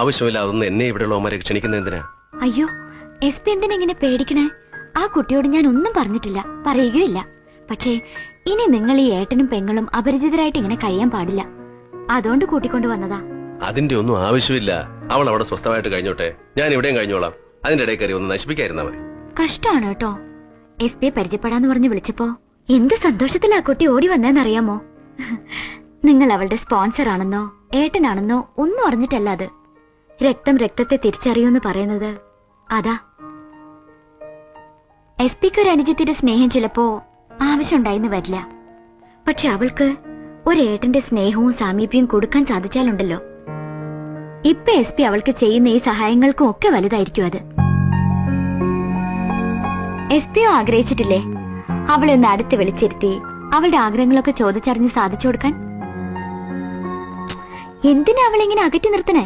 ആവശ്യമില്ല അതൊന്നും എന്നെ ഇവിടെയുള്ളവന്മാരെ ക്ഷണിക്കുന്ന എന്തിനാ? അയ്യോ, SP എന്തിനാ ഇങ്ങനെ പേടിക്കണേ? ആ കുട്ടിയോട് ഞാൻ ഒന്നും പറഞ്ഞിട്ടില്ല, പറയുകയില്ല. പക്ഷേ ഇനി നിങ്ങൾ ഈ ഏട്ടനും പെങ്ങളും അപരിചിതരായിട്ട് ഇങ്ങനെ കഴിയാൻ പാടില്ല. അതുകൊണ്ട് കൂട്ടിക്കൊണ്ട് വന്നതാ. അതിന്റെ ഒന്നും ആവശ്യമില്ല. അവൾ അവിടെ സ്വസ്ഥമായിട്ട് കഴിഞ്ഞോട്ടെ, ഞാൻ ഇവിടെയും കഴിഞ്ഞോളാം. അതിന്റെ ഇടയിൽ കയറി ഒന്ന് നശിപ്പിക്കാതിരുന്നാ മതി. കഷ്ടാണ് കേട്ടോ. SP പരിചയപ്പെടാന്ന് പറഞ്ഞ് വിളിച്ചപ്പോ എന്ത് സന്തോഷത്തിലാ കുട്ടി ഓടി വന്നേന്നറിയാമോ? നിങ്ങൾ അവളുടെ സ്പോൺസർ ആണെന്നോ ഏട്ടനാണെന്നോ ഒന്നും അറിഞ്ഞിട്ടല്ല അത്. രക്തം രക്തത്തെ തിരിച്ചറിയൂന്ന് പറയുന്നത് അതാ. SPക്ക് ഒരു അനുജത്തിന്റെ സ്നേഹം ചിലപ്പോ ആവശ്യമുണ്ടായിന്ന് വരില്ല. പക്ഷെ അവൾക്ക് ഒരേട്ടന്റെ സ്നേഹവും സാമീപ്യവും കൊടുക്കാൻ സാധിച്ചാലുണ്ടല്ലോ, ഇപ്പൊ SP അവൾക്ക് ചെയ്യുന്ന ഈ സഹായങ്ങൾക്കും ഒക്കെ വലുതായിരിക്കും അത്. SP ആഗ്രഹിച്ചിട്ടില്ലേ അവളെ ഒന്ന് അടുത്ത് വിളിച്ചിരുത്തി അവളുടെ ആഗ്രഹങ്ങളൊക്കെ ചോദിച്ചറിഞ്ഞ് സാധിച്ചു കൊടുക്കാൻ? എന്തിനാ അവളിങ്ങനെ അകറ്റി നിർത്തണേ?